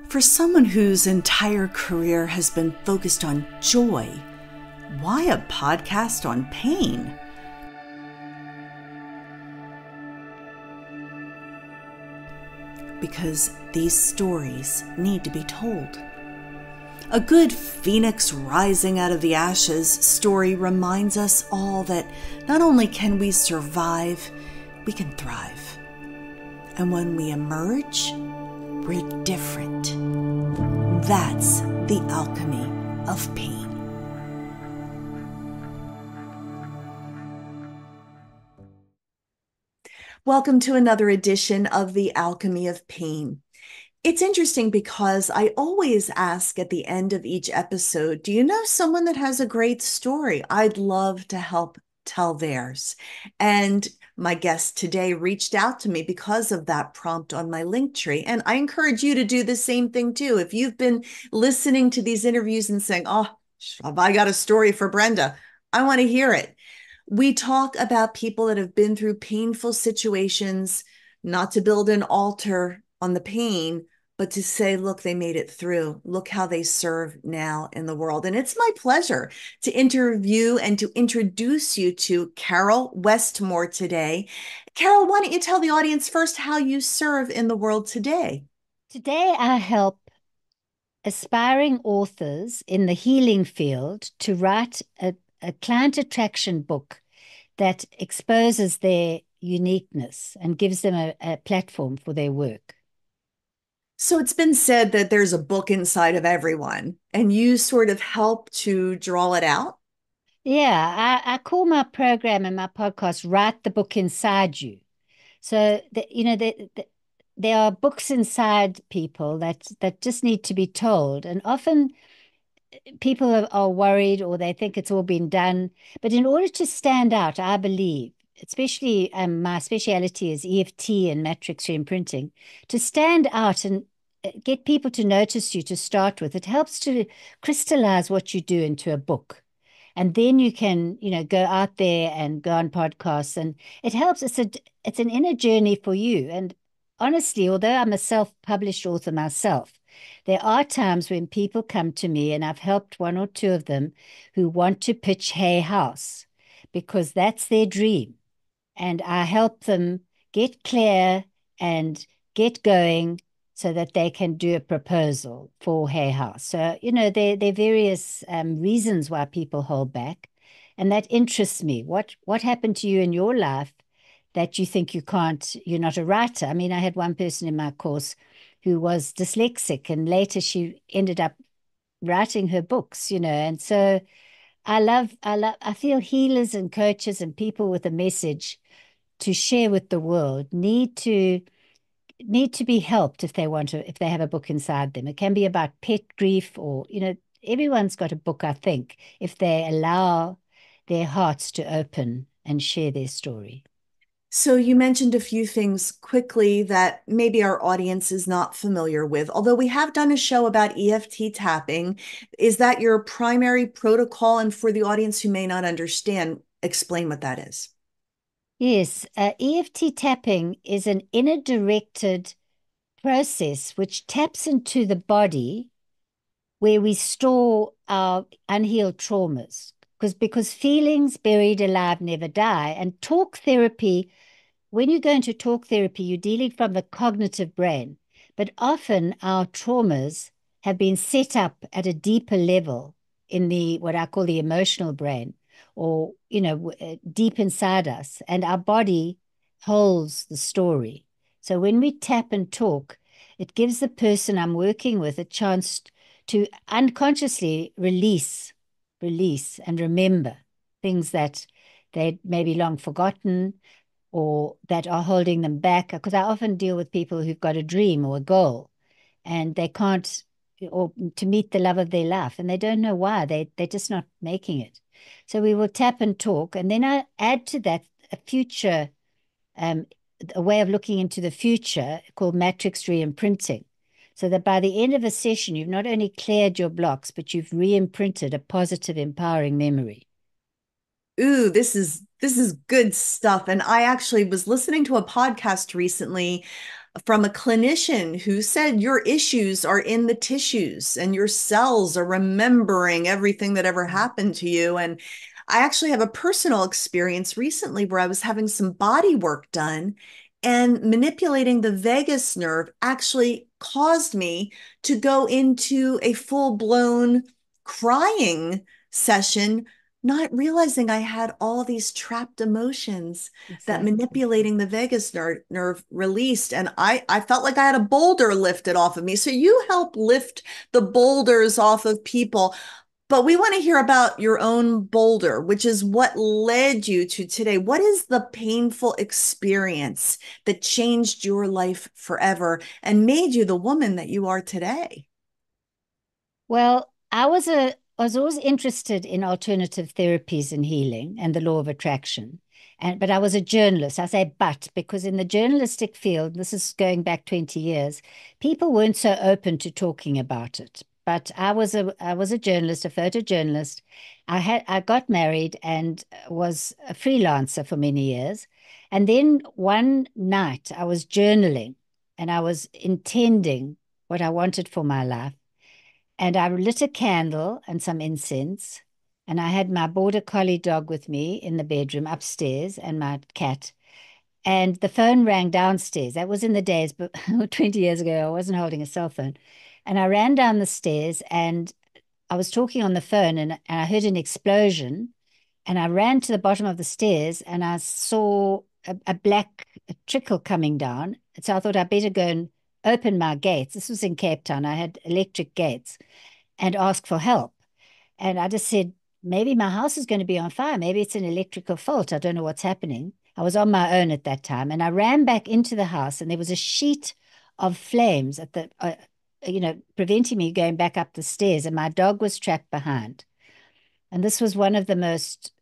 For someone whose entire career has been focused on joy, why a podcast on pain? Because these stories need to be told. A good phoenix rising out of the ashes story reminds us all that not only can we survive, we can thrive. And when we emerge, we're different. That's the alchemy of pain. Welcome to another edition of The Alchemy of Pain. It's interesting because I always ask at the end of each episode, do you know someone that has a great story? I'd love to help tell theirs. And my guest today reached out to me because of that prompt on my Linktree. And I encourage you to do the same thing too. If you've been listening to these interviews and saying, oh, have I got a story for Brenda? I want to hear it. We talk about people that have been through painful situations, not to build an altar on the pain, but to say, look, they made it through. Look how they serve now in the world. And it's my pleasure to interview and to introduce you to Caryl Westmore today. Caryl, why don't you tell the audience first how you serve in the world today? Today, I help aspiring authors in the healing field to write a client attraction book that exposes their uniqueness and gives them a platform for their work. So it's been said that there's a book inside of everyone, and you sort of help to draw it out. Yeah, I call my program and my podcast Write the Book Inside You. So, there are books inside people that just need to be told. And often people are worried or they think it's all been done. But in order to stand out, I believe, especially my speciality is EFT and matrix reimprinting, to stand out and get people to notice you to start with, it helps to crystallize what you do into a book. And then you can, go out there and go on podcasts, and it helps. It's an inner journey for you. And honestly, although I'm a self-published author myself, there are times when people come to me, and I've helped one or two of them who want to pitch Hay House because that's their dream. And I help them get clear and get going so that they can do a proposal for Hay House. So, there are various reasons why people hold back, and that interests me. What happened to you in your life that you think you're not a writer? I mean, I had one person in my course who was dyslexic, and later she ended up writing her books, and so I feel healers and coaches and people with a message to share with the world need to be helped if they have a book inside them. It can be about pet grief or, everyone's got a book, I think, if they allow their hearts to open and share their story. So you mentioned a few things quickly that maybe our audience is not familiar with, although we have done a show about EFT tapping. Is that your primary protocol? And for the audience who may not understand, explain what that is. Yes, EFT tapping is an inner directed process which taps into the body where we store our unhealed traumas. Because feelings buried alive never die. And talk therapy, when you go into talk therapy, you're dealing from the cognitive brain. But often our traumas have been set up at a deeper level in the what I call the emotional brain, or deep inside us, and our body holds the story. So when we tap and talk, it gives the person I'm working with a chance to unconsciously release and remember things that they'd maybe long forgotten or that are holding them back. Because I often deal with people who've got a dream or a goal and they can't, or to meet the love of their life, and they don't know why. They're just not making it. So we will tap and talk, and then I add to that um, a way of looking into the future called matrix re-imprinting. So that by the end of a session, you've not only cleared your blocks, but you've re-imprinted a positive, empowering memory. Ooh, this is good stuff. And I actually was listening to a podcast recently. from a clinician who said your issues are in the tissues and your cells are remembering everything that ever happened to you. And I actually have a personal experience recently where I was having some body work done, and manipulating the vagus nerve actually caused me to go into a full-blown crying session, not realizing I had all these trapped emotions that Exactly. manipulating the vagus nerve released. And I felt like I had a boulder lifted off of me. So you help lift the boulders off of people. But we want to hear about your own boulder, which is what led you to today. What is the painful experience that changed your life forever and made you the woman that you are today? Well, I was always interested in alternative therapies and healing and the law of attraction. But I was a journalist. I say but because in the journalistic field, this is going back 20 years, people weren't so open to talking about it. But I was a journalist, a photojournalist. I got married and was a freelancer for many years. And then one night I was journaling and I was intending what I wanted for my life. And I lit a candle and some incense. And I had my border collie dog with me in the bedroom upstairs and my cat. And the phone rang downstairs. That was in the days, but 20 years ago, I wasn't holding a cell phone. And I ran down the stairs and I was talking on the phone and I heard an explosion. And I ran to the bottom of the stairs and I saw a black trickle coming down. So I thought I'd better go and open my gates. This was in Cape Town. I had electric gates and ask for help. And I just said, maybe my house is going to be on fire. Maybe it's an electrical fault. I don't know what's happening. I was on my own at that time. And I ran back into the house and there was a sheet of flames at preventing me going back up the stairs. And my dog was trapped behind. And this was one of the most,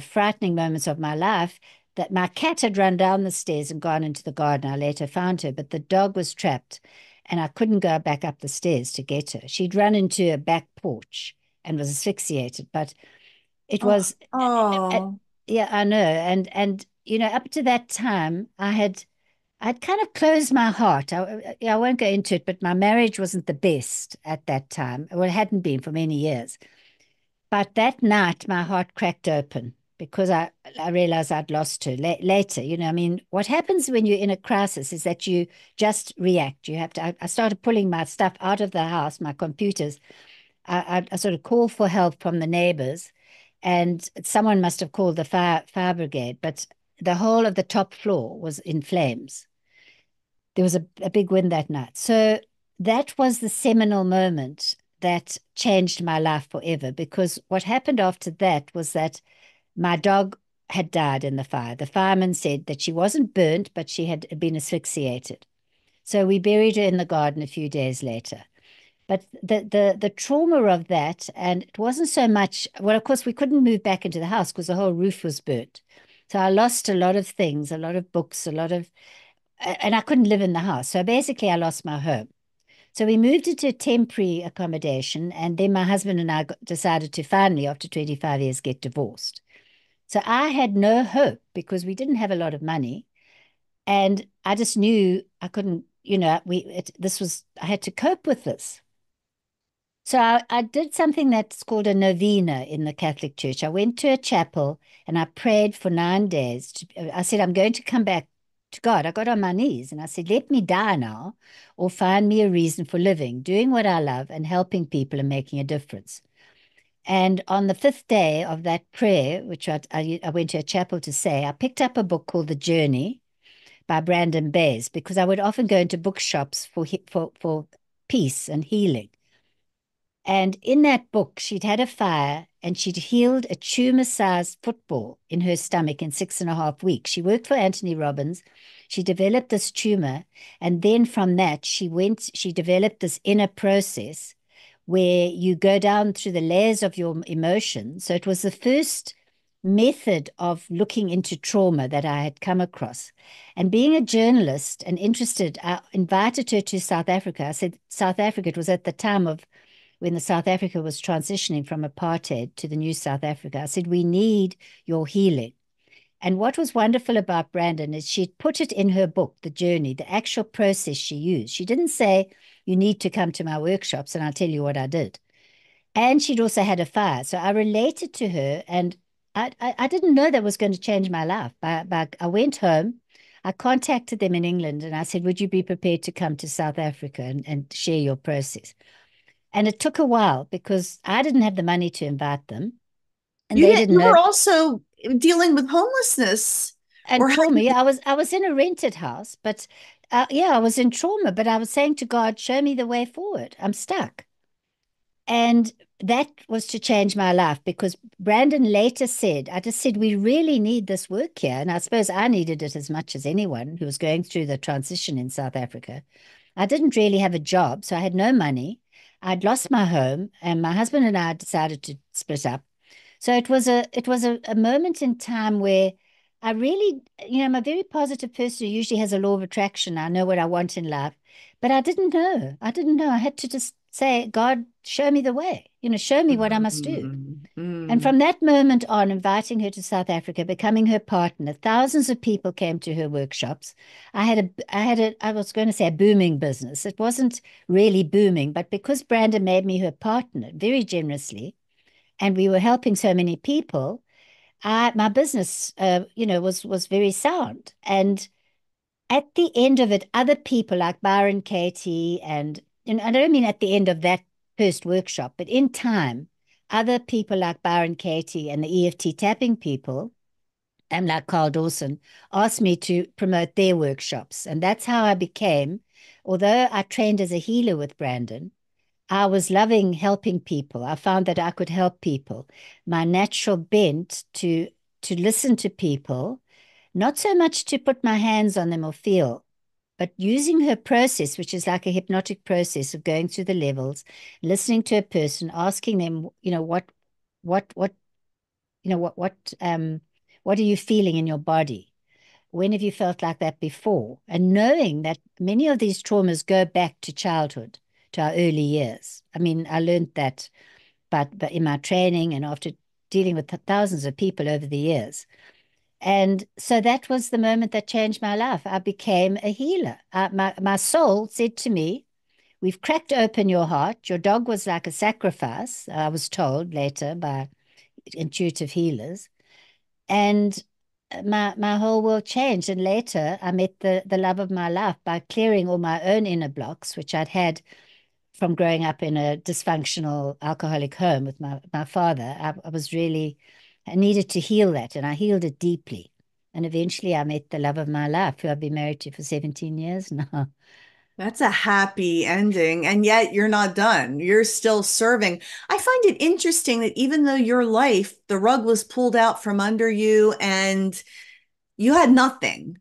frightening moments of my life that my cat had run down the stairs and gone into the garden. I later found her, but the dog was trapped and I couldn't go back up the stairs to get her. She'd run into a back porch and was asphyxiated, but it Oh, was, uh, oh, yeah, I know. Up to that time, I'd kind of closed my heart. I won't go into it, but my marriage wasn't the best at that time. Well, it hadn't been for many years. But that night, my heart cracked open because I realized I'd lost her later. I mean, what happens when you're in a crisis is that you just react. You have to, I started pulling my stuff out of the house, my computers. I sort of called for help from the neighbors, and someone must have called the fire brigade, but the whole of the top floor was in flames. There was a big wind that night. So that was the seminal moment that changed my life forever because what happened after that was that my dog had died in the fire. The fireman said that she wasn't burnt, but she had been asphyxiated. So we buried her in the garden a few days later. But the trauma of that, and it wasn't so much, well, of course, we couldn't move back into the house because the whole roof was burnt. So I lost a lot of things, a lot of books, and I couldn't live in the house. So basically, I lost my home. So we moved into a temporary accommodation, and then my husband and I decided to finally, after 25 years, get divorced. So I had no hope because we didn't have a lot of money, and I just knew I couldn't, I had to cope with this. So I did something that's called a novena in the Catholic Church. I went to a chapel and I prayed for 9 days. I said, I'm going to come back to God. I got on my knees and I said, let me die now or find me a reason for living, doing what I love and helping people and making a difference. And on the fifth day of that prayer, which I went to a chapel to say, I picked up a book called The Journey by Brandon Bays because I would often go into bookshops for peace and healing. And in that book, she'd had a fire and she'd healed a tumor-sized football in her stomach in 6.5 weeks. She worked for Anthony Robbins. She developed this tumor. And then from that, she developed this inner process where you go down through the layers of your emotions. So it was the first method of looking into trauma that I had come across. And being a journalist and interested, I invited her to South Africa. I said, South Africa, it was at the time of when the South Africa was transitioning from apartheid to the new South Africa. I said, we need your healing. And what was wonderful about Brandon is she'd put it in her book, the journey, the actual process she used. She didn't say, you need to come to my workshops and I'll tell you what I did. And she'd also had a fire. So I related to her, and I didn't know that was going to change my life. But I went home, I contacted them in England, and I said, would you be prepared to come to South Africa and share your process? And it took a while because I didn't have the money to invite them, and You they didn't, didn't you know. were also dealing with homelessness or And trauma. Yeah, I was in a rented house, but yeah, I was in trauma. But I was saying to God, show me the way forward. I'm stuck. And that was to change my life because Brandon later said, I just said, we really need this work here. And I suppose I needed it as much as anyone who was going through the transition in South Africa. I didn't really have a job, so I had no money. I'd lost my home, and my husband and I decided to split up. So it was a moment in time where I really, I'm a very positive person who usually has a law of attraction. I know what I want in life, but I didn't know. I didn't know. I had to just say, God, show me the way, show me what I must do. mm, And mm. from that moment on, inviting her to South Africa, becoming her partner, thousands of people came to her workshops. I was going to say a booming business. It wasn't really booming, but because Brenda made me her partner very generously, and we were helping so many people, my business, was very sound. And at the end of it, other people like Byron Katie and I don't mean at the end of that first workshop, but in time, other people like Byron Katie and the EFT tapping people, and like Carl Dawson, asked me to promote their workshops. And that's how I became, although I trained as a healer with Brandon, I was loving helping people. I found that I could help people. My natural bent to listen to people, not so much to put my hands on them or feel, but using her process, which is like a hypnotic process of going through the levels, listening to a person, asking them, what, what are you feeling in your body? When have you felt like that before? And knowing that many of these traumas go back to childhood, to our early years. I mean, I learned that, but in my training and after dealing with thousands of people over the years. And so that was the moment that changed my life. I became a healer. My soul said to me, we've cracked open your heart. Your dog was like a sacrifice, I was told later by intuitive healers. And my whole world changed. And later I met the love of my life by clearing all my own inner blocks, which I'd had from growing up in a dysfunctional alcoholic home with my father. I was really, I needed to heal that, and I healed it deeply. And eventually I met the love of my life, who I've been married to for 17 years now. That's a happy ending, and yet you're not done. You're still serving. I find it interesting that even though your life, the rug was pulled out from under you and you had nothing,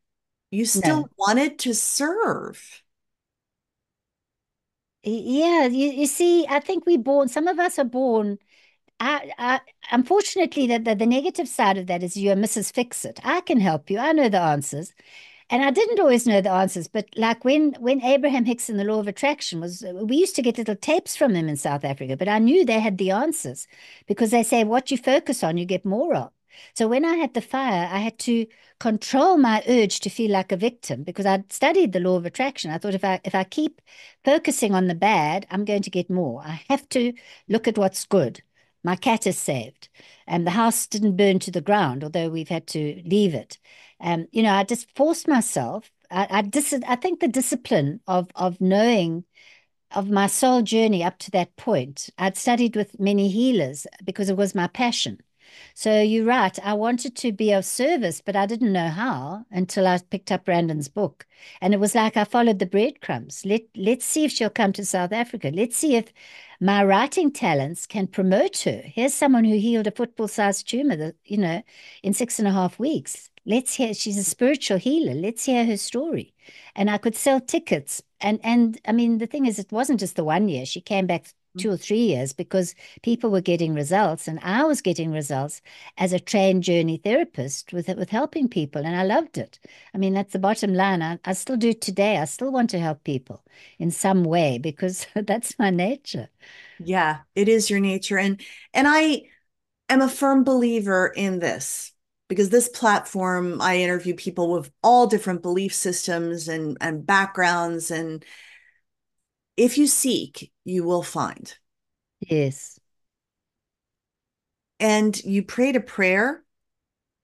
you still No. wanted to serve. Yeah, you see, I think some of us are born. I unfortunately, the negative side of that is you're Mrs. Fix-It. I can help you. I know the answers. And I didn't always know the answers, but like when Abraham Hicks and the law of attraction was, we used to get little tapes from them in South Africa, but I knew they had the answers because they say what you focus on, you get more of. So when I had the fire, I had to control my urge to feel like a victim because I'd studied the law of attraction. I thought if I keep focusing on the bad, I'm going to get more. I have to look at what's good. My cat is saved, and the house didn't burn to the ground, although we've had to leave it. I just forced myself. I think the discipline of knowing of my soul journey up to that point. I'd studied with many healers because it was my passion. So you're right. I wanted to be of service, but I didn't know how until I picked up Brandon's book. And it was like I followed the breadcrumbs. Let's see if she'll come to South Africa. Let's see if my writing talents can promote her. Here's someone who healed a football-sized tumor in 6.5 weeks. Let's hear, she's a spiritual healer. Let's hear her story. And I could sell tickets. And I mean, the thing is, it wasn't just the 1 year. She came back 2 or 3 years because people were getting results and I was getting results as a trained journey therapist with helping people. And I loved it. I mean, that's the bottom line. I still do it today. I still want to help people in some way because that's my nature. Yeah, it is your nature. And I am a firm believer in this. because this platform, I interview people with all different belief systems and backgrounds. And if you seek, you will find. Yes. And you prayed a prayer,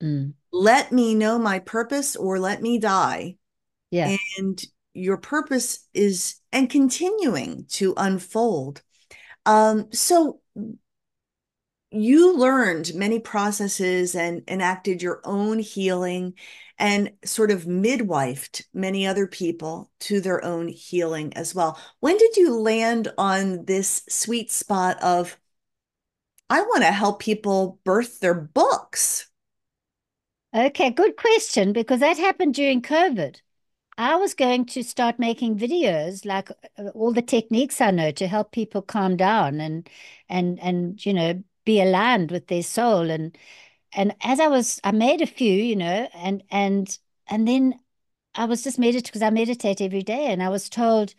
Mm. let me know my purpose or let me die. Yeah. And your purpose is and continuing to unfold. So you learned many processes and enacted your own healing and sort of midwifed many other people to their own healing as well. When did you land on this sweet spot of, I want to help people birth their books? Okay, good question, because that happened during COVID. I was going to start making videos like all the techniques I know to help people calm down and be aligned with their soul and as I made a few, and then I was just meditating because I meditate every day, and I was told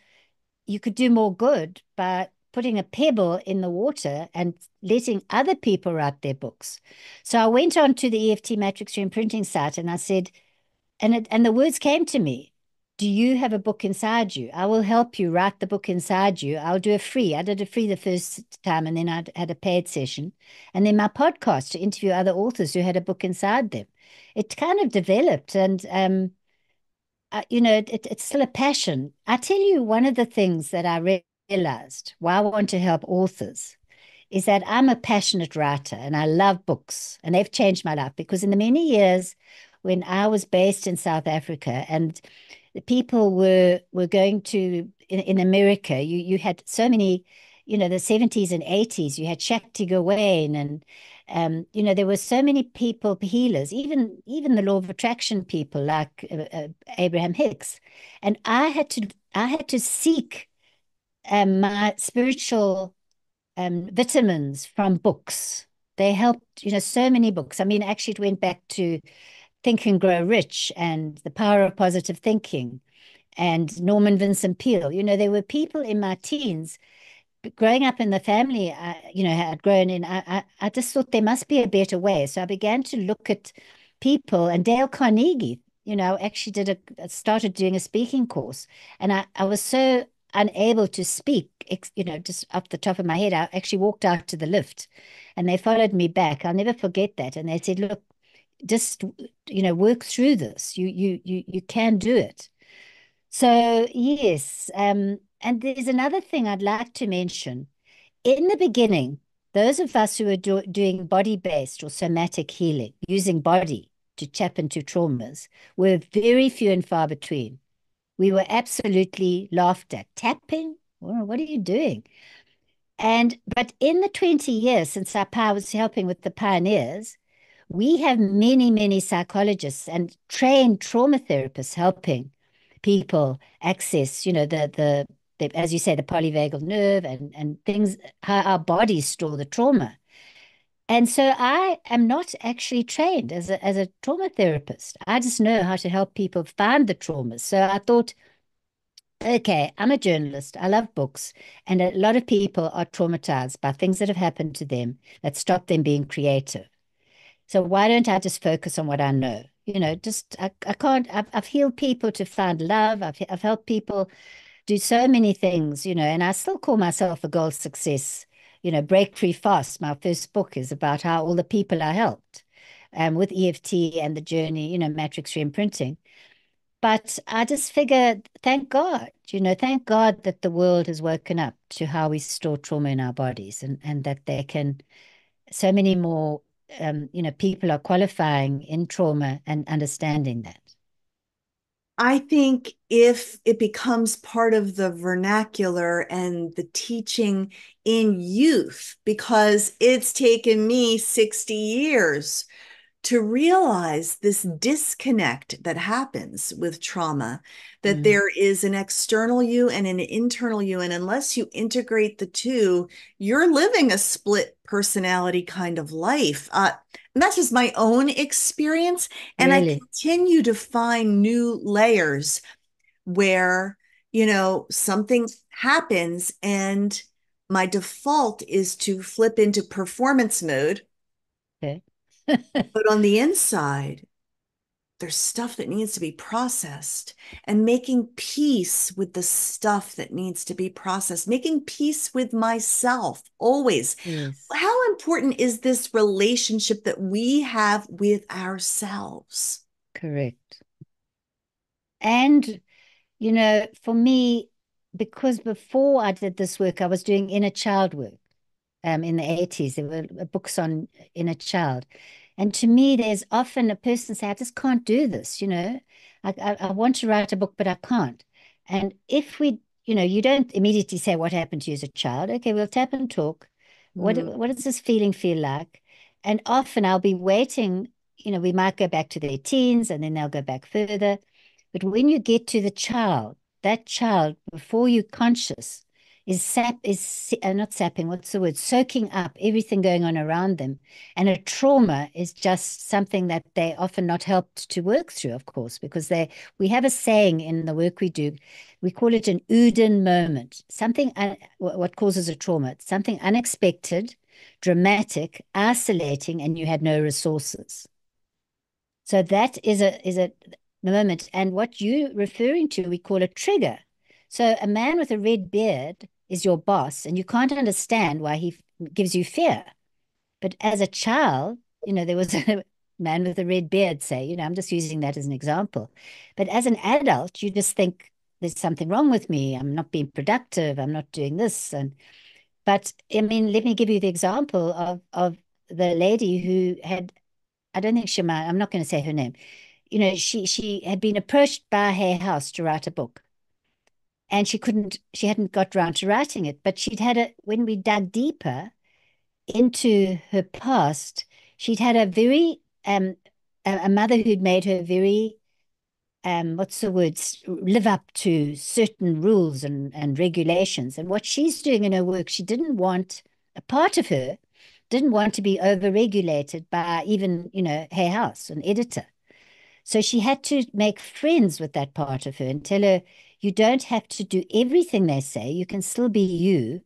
you could do more good by putting a pebble in the water and letting other people write their books. So I went on to the EFT Matrix Reimprinting site and I said, and the words came to me. Do you have a book inside you? I will help you write the book inside you. I'll do a free. I did a free the first time, and then I had a paid session. And then my podcast to interview other authors who had a book inside them. It kind of developed, and it's still a passion. I tell you, one of the things that I realized why I want to help authors is that I'm a passionate writer and I love books, and they've changed my life because in the many years when I was based in South Africa and the people were going to in America, you had so many, the 70s and 80s, you had Shakti Gawain and there were so many people, healers, even the law of attraction people like Abraham Hicks. And I had to seek my spiritual vitamins from books. They helped, so many books. I mean, actually, it went back to Think and Grow Rich and The Power of Positive Thinking and Norman Vincent Peale. There were people in my teens growing up in the family, had grown in. I just thought there must be a better way. So I began to look at people and Dale Carnegie. Actually started doing a speaking course, and I was so unable to speak. Just off the top of my head, I actually walked out to the lift, and they followed me back. I'll never forget that. And they said, "Look, just work through this. You can do it." So yes, and there's another thing I'd like to mention. In the beginning, those of us who were doing body-based or somatic healing, using body to tap into traumas, were very few and far between. We were absolutely laughed at. Tapping? What are you doing? But in the 20 years since I was helping with the pioneers, we have many, many psychologists and trained trauma therapists helping people access, as you say, the polyvagal nerve and things, how our bodies store the trauma. And so I am not actually trained as a trauma therapist. I just know how to help people find the traumas. So I thought, okay, I'm a journalist. I love books. And a lot of people are traumatized by things that have happened to them that stop them being creative. So why don't I just focus on what I know? I can't, I've healed people to find love. I've helped people do so many things, and I still call myself a goal success. Break Free Fast, my first book is about how all the people I helped with EFT and the journey, matrix reimprinting. But I just figured, thank God that the world has woken up to how we store trauma in our bodies and that they can, so many more, people are qualifying in trauma and understanding that. I think if it becomes part of the vernacular and the teaching in youth, because it's taken me 60 years to realize this disconnect that happens with trauma, that Mm, there is an external you and an internal you. And unless you integrate the two, you're living a split personality kind of life. And that's just my own experience. And I really? continue to find new layers where, something happens and my default is to flip into performance mode Okay. But on the inside, there's stuff that needs to be processed, and making peace with the stuff that needs to be processed, making peace with myself always. Yes, How important is this relationship that we have with ourselves? correct. And, for me, because before I did this work, I was doing inner child work. In the 80s. There were books on inner child. And to me, there's often a person say, I just can't do this, I want to write a book, but I can't. And if you don't immediately say what happened to you as a child. Okay, we'll tap and talk. Mm, What does this feeling feel like? And often I'll be waiting, we might go back to their teens and then they'll go back further. But when you get to the child, that child, before you're conscious, is not sapping, what's the word? Soaking up everything going on around them. And a trauma is just something that they often not helped to work through, of course, because we have a saying in the work we do, we call it an Uden moment, what causes a trauma. It's something unexpected, dramatic, isolating, and you had no resources. So that is a moment. And what you're referring to, we call a trigger. So a man with a red beard is your boss, and you can't understand why he gives you fear. But as a child, there was a man with a red beard, say, I'm just using that as an example. But as an adult, you just think there's something wrong with me. I'm not being productive. I'm not doing this. But I mean, let me give you the example of the lady who had, I don't think she might, I'm not going to say her name. She had been approached by Hay House to write a book, and she hadn't got round to writing it. But when we dug deeper into her past, she'd had a mother who'd made her very, what's the words, live up to certain rules and regulations. And what she's doing in her work, a part of her didn't want to be over-regulated by even, Hay House, an editor. So she had to make friends with that part of her and tell her, you don't have to do everything they say. You can still be you.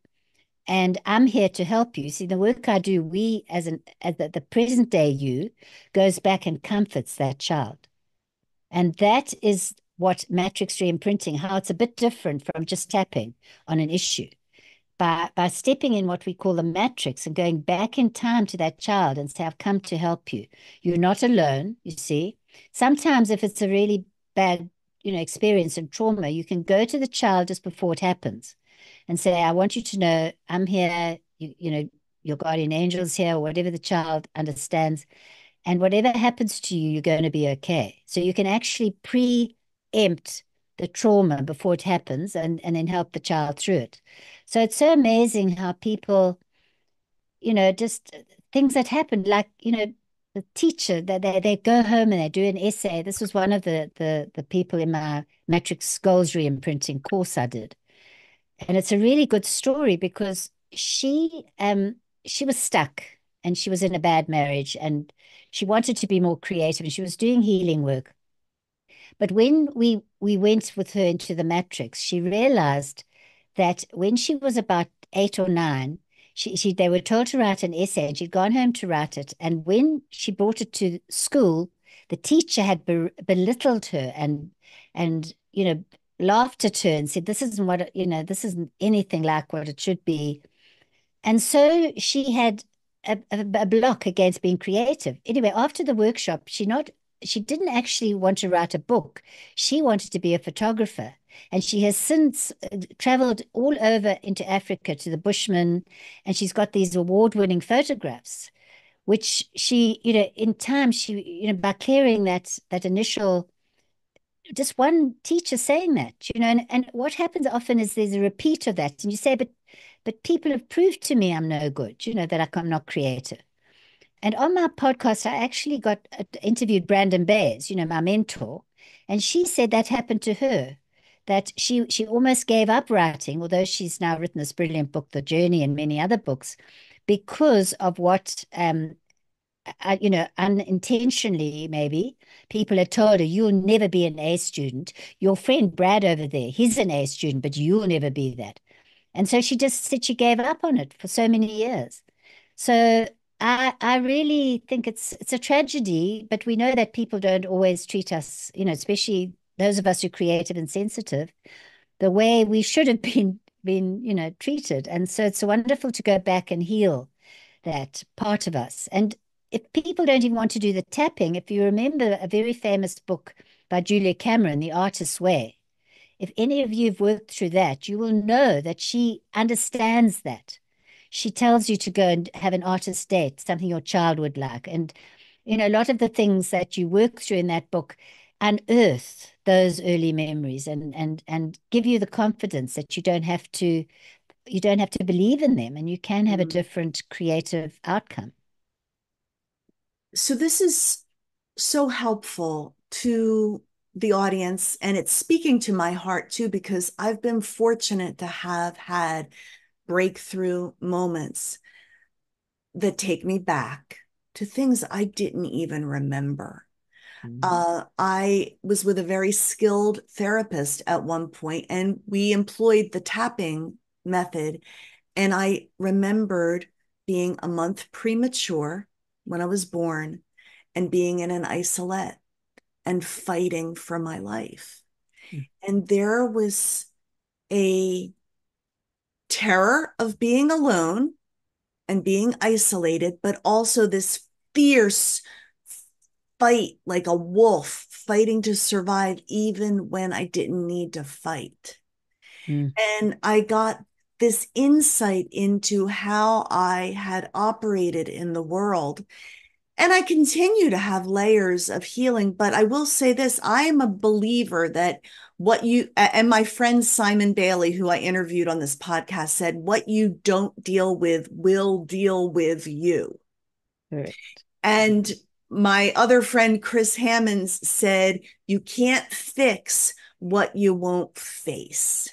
And I'm here to help you. See, the work I do, we as the present day you goes back and comforts that child. And that is what matrix re-imprinting, how it's a bit different from just tapping on an issue. By stepping in what we call the matrix and going back in time to that child and say, I've come to help you. You're not alone, you see. Sometimes if it's a really bad, experience and trauma, you can go to the child just before it happens and say, I want you to know I'm here, your guardian angel's here, or whatever the child understands. And whatever happens to you, you're going to be okay. So you can actually preempt the trauma before it happens and then help the child through it. So it's so amazing how people, just things that happen, like, the teacher that they go home and they do an essay. This was one of the people in my matrix goals re-imprinting course I did. And it's a really good story because she was stuck and she was in a bad marriage and she wanted to be more creative and she was doing healing work. But when we went with her into the matrix, she realized that when she was about 8 or 9, they were told to write an essay and she'd gone home to write it. And when she brought it to school, the teacher had belittled her and laughed at her and said, "This isn't this isn't anything like what it should be." And so she had a block against being creative. Anyway, after the workshop, she didn't actually want to write a book. She wanted to be a photographer. And she has since traveled all over into Africa to the Bushmen, and she's got these award-winning photographs, which in time, by clearing that initial, just one teacher saying that, and what happens often is there's a repeat of that, and you say, but people have proved to me I'm no good, that I'm not creative. And on my podcast, I actually got interviewed Brandon Bayes, my mentor, and she said that happened to her, that she almost gave up writing, although she's now written this brilliant book, The Journey, and many other books, because of what unintentionally, maybe people had told her, you'll never be an A student. Your friend Brad over there, he's an A student, but you'll never be that. And so she just said she gave up on it for so many years. So I really think it's a tragedy, but we know that people don't always treat us, especially those of us who are creative and sensitive, the way we should have been treated. And so it's wonderful to go back and heal that part of us. And if people don't even want to do the tapping, if you remember a very famous book by Julia Cameron, The Artist's Way, if any of you have worked through that, you will know that she understands that. She tells you to go and have an artist date, something your child would like. And, a lot of the things that you work through in that book unearth those early memories and give you the confidence that you don't have to believe in them and you can have a Mm. different creative outcome. So this is so helpful to the audience, and it's speaking to my heart too, because I've been fortunate to have had breakthrough moments that take me back to things I didn't even remember. Mm, I was with a very skilled therapist at one point, and we employed the tapping method. And I remembered being a month premature when I was born and being in an isolette and fighting for my life. mm, And there was a terror of being alone and being isolated, but also this fierce fight like a wolf fighting to survive, even when I didn't need to fight. mm, And I got this insight into how I had operated in the world. And I continue to have layers of healing, but I will say this, I am a believer that what you, and my friend Simon Bailey, who I interviewed on this podcast, said, what you don't deal with will deal with you. correct. And my other friend, Chris Hammonds, said, you can't fix what you won't face.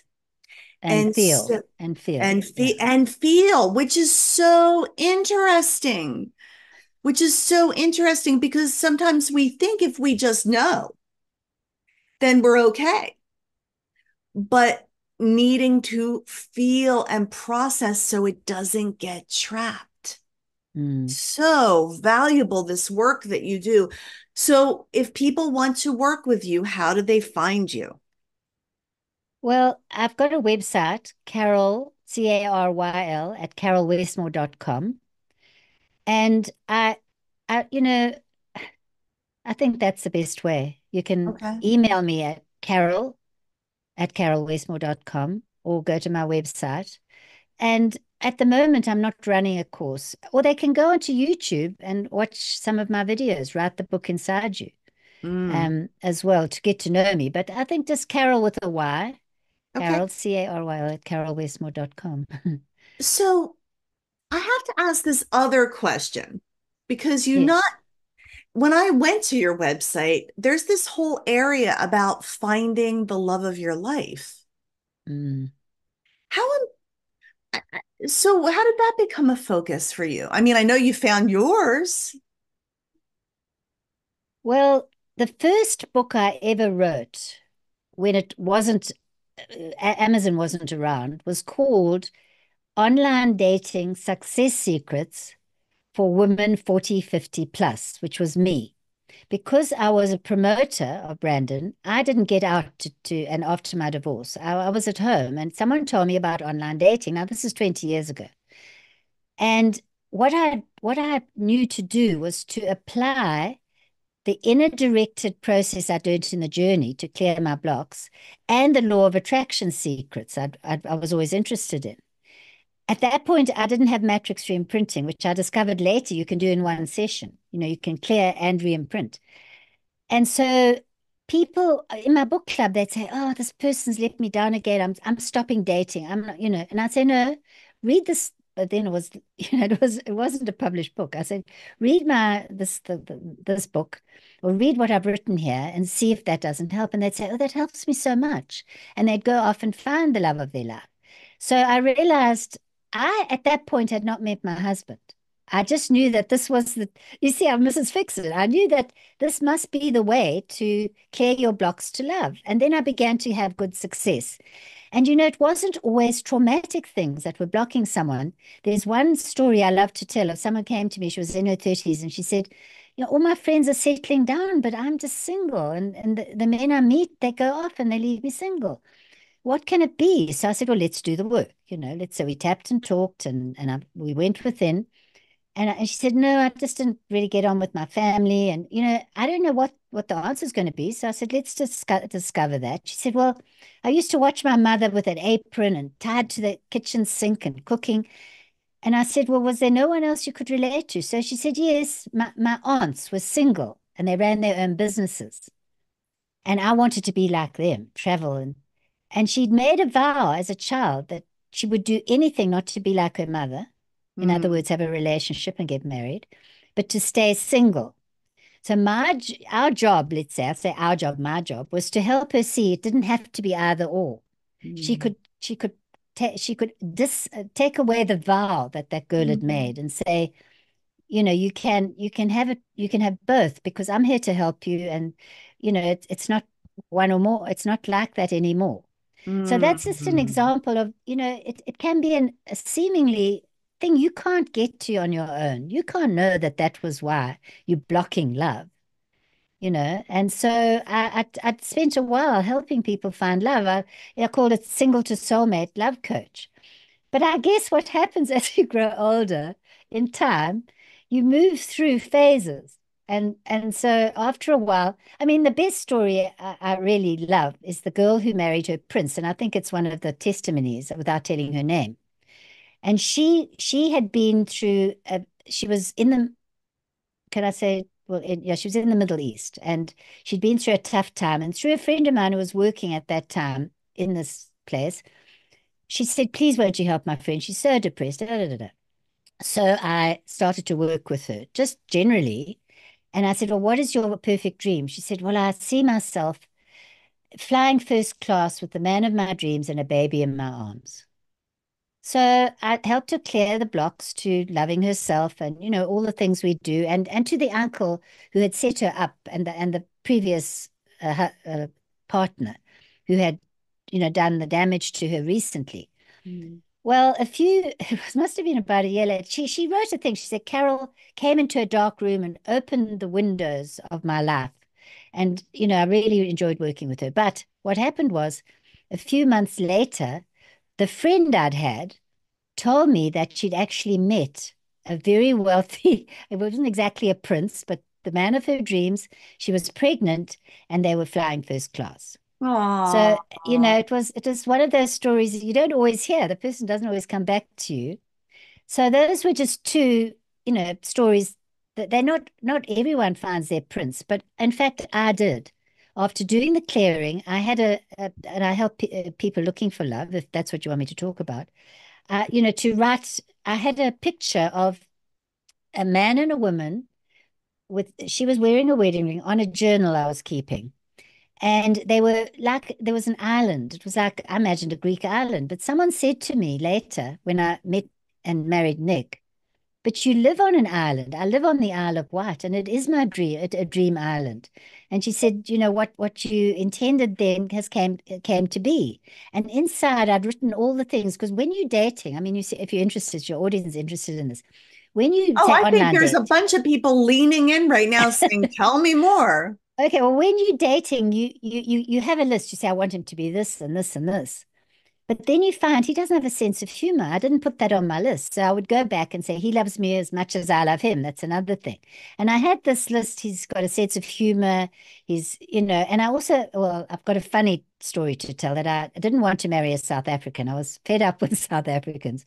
And And feel so, and feel. Yeah. and feel, which is so interesting, because sometimes we think if we just know, then we're okay. But needing to feel and process so it doesn't get trapped. Mm. So valuable, this work that you do. So if people want to work with you, how do they find you? Well, I've got a website, Caryl, Caryl, at carolwestmore.com. And I think that's the best way. You can Okay. email me at carol@carolwestmore.com or go to my website. And at the moment, I'm not running a course, or they can go onto YouTube and watch some of my videos, write the book inside you, Mm, as well to get to know me. But I think just Caryl with a Y, okay. Caryl, Caryl at carolwestmore.com. So I have to ask this other question because Yes. when I went to your website, there's this whole area about finding the love of your life. Mm. How, so how did that become a focus for you? I mean, I know you found yours. Well, the first book I ever wrote when it wasn't, Amazon wasn't around, was called Online Dating Success Secrets for Women 40, 50 plus, which was me. Because I was a promoter of Brandon, I didn't get out and after my divorce, I was at home and someone told me about online dating. Now, this is 20 years ago. And what I knew to do was to apply the inner directed process I learned in the journey to clear my blocks and the law of attraction secrets I was always interested in. At that point, I didn't have matrix reimprinting, which I discovered later you can do in one session. You can clear and reimprint. And so people in my book club, they'd say, "Oh, this person's let me down again. I'm stopping dating. I'm not, And I'd say, "No, read this." But then it was, it wasn't a published book. I said, "Read this book, or read what I've written here, and see if that doesn't help." And they'd say, "Oh, that helps me so much." And they'd go off and find the love of their life. So I realized at that point, had not met my husband. I just knew that this was you see, I'm Mrs. Fix-It. I knew that this must be the way to clear your blocks to love. And then I began to have good success. And you know, it wasn't always traumatic things that were blocking someone. There's one story I love to tell of someone came to me, she was in her 30s, and she said, you know, all my friends are settling down, but I'm just single. And the men I meet, they go off and they leave me single. What can it be? So I said, well, let's do the work. You know, let's. So we tapped and talked, we went within. And she said, no, I just didn't really get on with my family. And, you know, I don't know what the answer is going to be. So I said, let's discover that. She said, well, I used to watch my mother with an apron and tied to the kitchen sink and cooking. And I said, well, was there no one else you could relate to? So she said, yes, my aunts were single and they ran their own businesses. And I wanted to be like them, travel. And she'd made a vow as a child that she would do anything not to be like her mother. In other Mm, words, have a relationship and get married, but to stay single. So our job, let's say, I say our job, my job, was to help her see it didn't have to be either or. She mm, could she could take away the vow that that girl had mm, made and say, you know, you can have it, you can have both because I'm here to help you, and you know, it's not one or more. It's not like that anymore. So mm, that's just an mm, example of, you know, it can be a seemingly thing you can't get to on your own. You can't know that that was why you're blocking love, you know. And so I spent a while helping people find love. I called it single to soulmate love coach. But I guess what happens as you grow older in time, you move through phases. And so after a while, I mean, the best story I really love is the girl who married her prince. And I think it's one of the testimonies without telling her name. And she had been through she was in the, can I say, well, yeah, she was in the Middle East and she'd been through a tough time. And through a friend of mine who was working at that time in this place, she said, please won't you help my friend? She's so depressed. Da, da, da, da. So I started to work with her just generally. And I said, well, what is your perfect dream? She said, well, I see myself flying first class with the man of my dreams and a baby in my arms. So I helped her clear the blocks to loving herself and, you know, all the things we do. And to the uncle who had set her up and the previous partner who had, you know, done the damage to her recently. mm. Well, it must have been about a year later. She wrote a thing. She said, Caryl came into a dark room and opened the windows of my life. And, you know, I really enjoyed working with her. But what happened was a few months later, the friend I'd had told me that she'd actually met a very wealthy, it wasn't exactly a prince, but the man of her dreams. She was pregnant and they were flying first class. So, Aw. you know, it was one of those stories that you don't always hear. The person doesn't always come back to you. So those were just two, you know, stories that they're not everyone finds their prince, but in fact I did. After doing the clearing, I had and I help people looking for love, if that's what you want me to talk about. You know, to write. I had a picture of a man and a woman with. She was wearing a wedding ring on a journal I was keeping. And they were like, there was an island. It was like, I imagined a Greek island. But someone said to me later when I met and married Nick, but you live on an island. I live on the Isle of Wight, and it is my dream, a dream island. And she said, you know, what you intended then has came to be. And inside, I'd written all the things because when you're dating, I mean, you see, if you're interested, your audience is interested in this. When you Oh, say I think online there's a date, bunch of people leaning in right now saying, tell me more. okay, well, when you're dating, you have a list. You say, I want him to be this and this and this. But then you find he doesn't have a sense of humor. I didn't put that on my list. So I would go back and say, he loves me as much as I love him. That's another thing. And I had this list. He's got a sense of humor. He's, you know, and I also, well, I've got a funny story to tell that I didn't want to marry a South African. I was fed up with South Africans.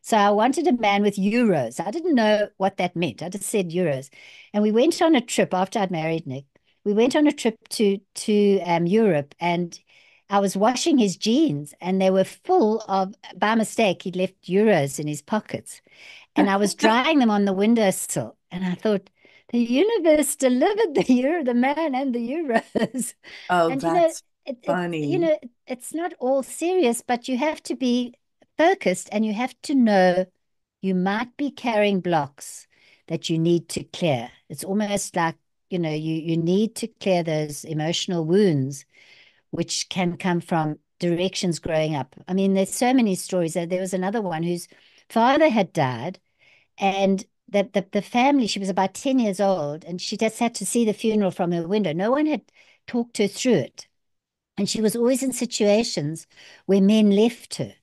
So I wanted a man with euros. I didn't know what that meant. I just said euros. And we went on a trip after I'd married Nick. We went on a trip to Europe, and I was washing his jeans and they were full of, by mistake, he'd left euros in his pockets. And I was drying them on the windowsill. And I thought, the universe delivered the euro, the man and the euros. Oh, And you know, that's you funny. know, it's not all serious, but you have to be focused and you have to know you might be carrying blocks that you need to clear. It's almost like, you know, you need to clear those emotional wounds which can come from directions growing up. I mean, there's so many stories. There was another one whose father had died, and the family, she was about 10 years old, and she just had to see the funeral from her window. No one had talked her through it. And she was always in situations where men left her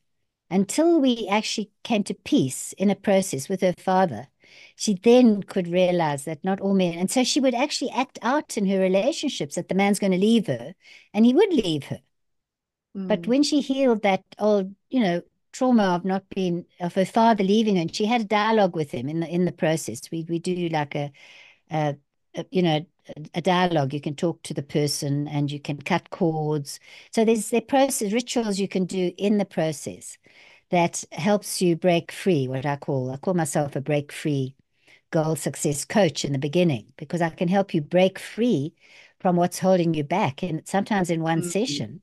until we actually came to peace in a process with her father. She then could realize that not all men, and so she would actually act out in her relationships that the man's going to leave her, and he would leave her. But Mm, when she healed that old, trauma of not being of her father leaving her, and she had a dialogue with him in the process. We do like a, a dialogue. You can talk to the person and you can cut cords. So there process rituals you can do in the process that helps you break free. I call myself a break free goal success coach in the beginning, because I can help you break free from what's holding you back, and sometimes in one mm, session.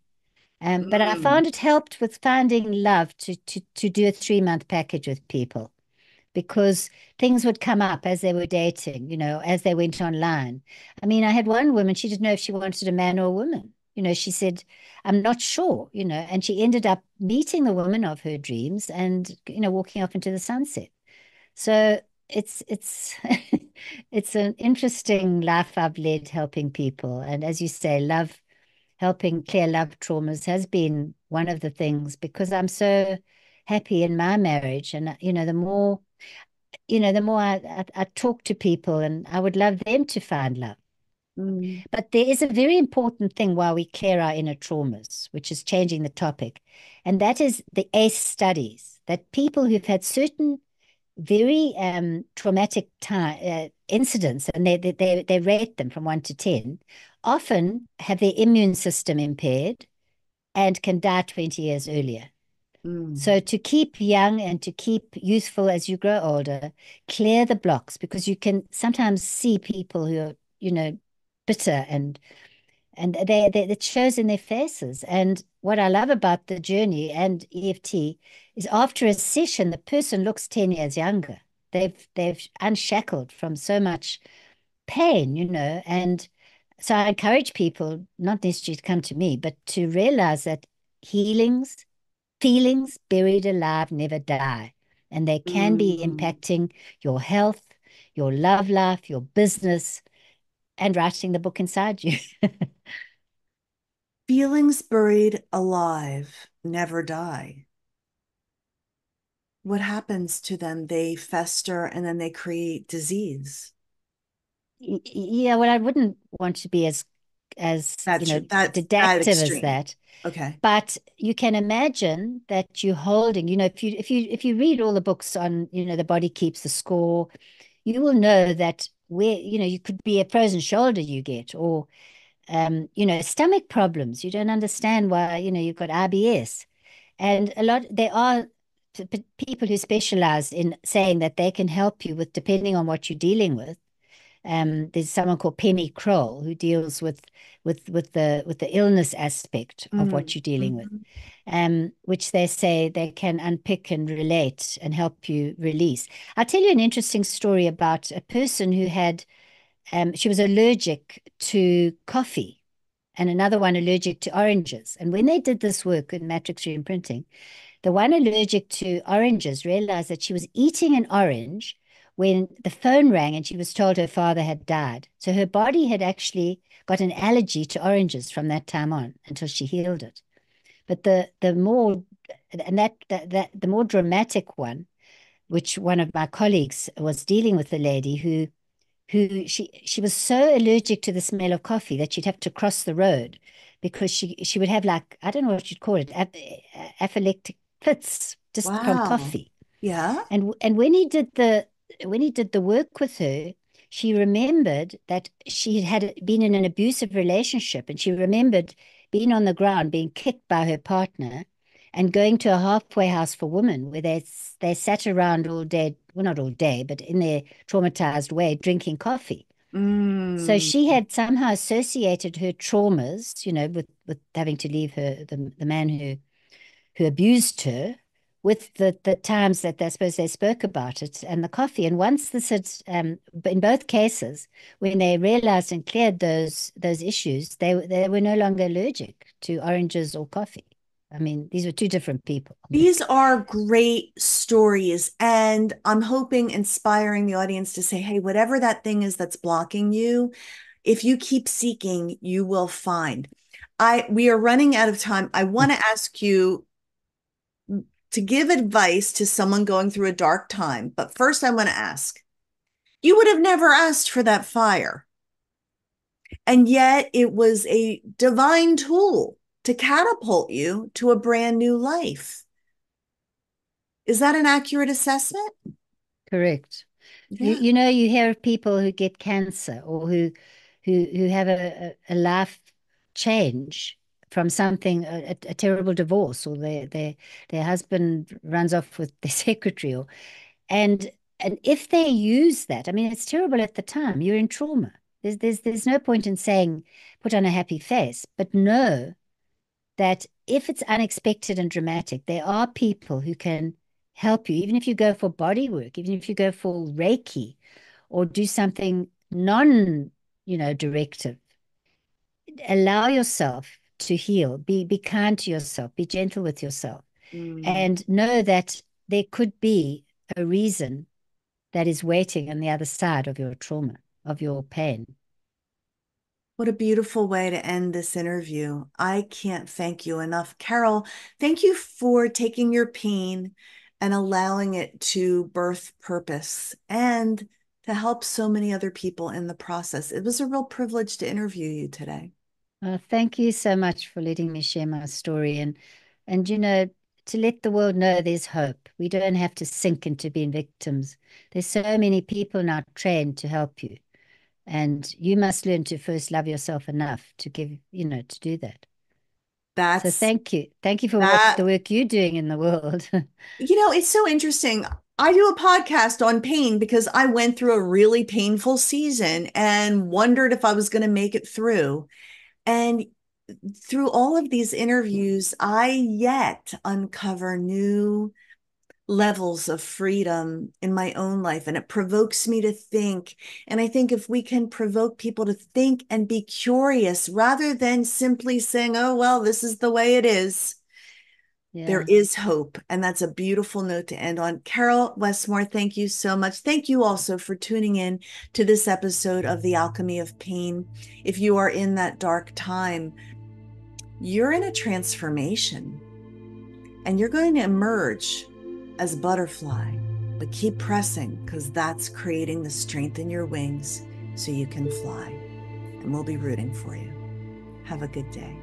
But I mm, found it helped with finding love to do a 3-month package with people, because things would come up as they were dating, as they went online. I mean, I had one woman, she didn't know if she wanted a man or a woman. She said, I'm not sure, and she ended up meeting the woman of her dreams and, walking off into the sunset. So it's it's an interesting life I've led helping people. And as you say, helping clear love traumas has been one of the things, because I'm so happy in my marriage. And, the more I talk to people, and I would love them to find love. mm, But there is a very important thing while we clear our inner traumas, which is changing the topic. And that is the ACE studies, that people who've had certain very traumatic incidents, and they rate them from 1 to 10, often have their immune system impaired and can die 20 years earlier. mm. So to keep young and to keep youthful as you grow older, clear the blocks, because you can sometimes see people who are, bitter, and it shows in their faces. And what I love about the journey and EFT is after a session, the person looks 10 years younger. They've unshackled from so much pain, and so I encourage people not necessarily to come to me, but to realize that healings, feelings buried alive never die, and they can be Mm. impacting your health, your love life, your business, and writing the book inside you. Feelings buried alive never die. What happens to them? They fester and then they create disease. Yeah, well, I wouldn't want to be as That's that didactic as extreme. that, Okay. but you can imagine that you're holding, if you read all the books on, the body keeps the score, you will know that where, you could be a frozen shoulder you get, or stomach problems. You don't understand why, you've got IBS. And there are people who specialize in saying that they can help you with, depending on what you're dealing with. There's someone called Penny Kroll who deals with the illness aspect of what Mm, you're dealing with, mhm, which they say they can unpick and relate and help you release. I'll tell you an interesting story about a person who had, she was allergic to coffee, and another one allergic to oranges. And when they did this work in matrix reimprinting, the one allergic to oranges realized that she was eating an orange when the phone rang and she was told her father had died. So her body had actually got an allergy to oranges from that time on until she healed it. But the more and that the more dramatic one, which one of my colleagues was dealing with, the lady who she was so allergic to the smell of coffee that she'd have to cross the road, because she would have, like, I don't know what you'd call it, apoplectic fits just from wow. coffee. Yeah. And when he did the work with her, she remembered that she had been in an abusive relationship, and she remembered being on the ground, being kicked by her partner, and going to a halfway house for women where they sat around all day, well, not all day, but in their traumatized way, drinking coffee. So Mm, she had somehow associated her traumas, with having to leave the man who abused her, with the times that I suppose they spoke about it and the coffee. And once this had, in both cases, when they realized and cleared those issues, they were no longer allergic to oranges or coffee. I mean, these were two different people. These are great stories, and I'm hoping inspiring the audience to say, hey, whatever that thing is that's blocking you, if you keep seeking, you will find. We are running out of time. I want to ask you to give advice to someone going through a dark time, but first I want to ask, you would have never asked for that fire, and yet it was a divine tool to catapult you to a brand new life. Is that an accurate assessment? Correct. Yeah. You hear of people who get cancer or who have a life change from something, a terrible divorce, or their husband runs off with their secretary, or and and if they use that, I mean, it's terrible at the time. You're in trauma. There's no point in saying put on a happy face, but know that if it's unexpected and dramatic, there are people who can help you, even if you go for body work, even if you go for Reiki or do something directive. Allow yourself to heal. Be kind to yourself. Be gentle with yourself. Mm. And know that there could be a reason that is waiting on the other side of your trauma, of your pain. What a beautiful way to end this interview. I can't thank you enough. Caryl, thank you for taking your pain and allowing it to birth purpose and to help so many other people in the process. It was a real privilege to interview you today. Thank you so much for letting me share my story and to let the world know there's hope. We don't have to sink into being victims. There's so many people now trained to help you. And you must learn to first love yourself enough to to do that. So That's thank you. Thank you for the that. work you're doing in the world. It's so interesting. I do a podcast on pain because I went through a really painful season and wondered if I was going to make it through. And through all of these interviews, I yet uncover new levels of freedom in my own life. And it provokes me to think. And I think if we can provoke people to think and be curious rather than simply saying, oh, well, this is the way it is, there Yeah. is hope. And that's a beautiful note to end on. Caryl Westmore, thank you so much. Thank you also for tuning in to this episode of The Alchemy of Pain. If you are in that dark time, you're in a transformation and you're going to emerge as a butterfly, but keep pressing because that's creating the strength in your wings so you can fly. And we'll be rooting for you. Have a good day.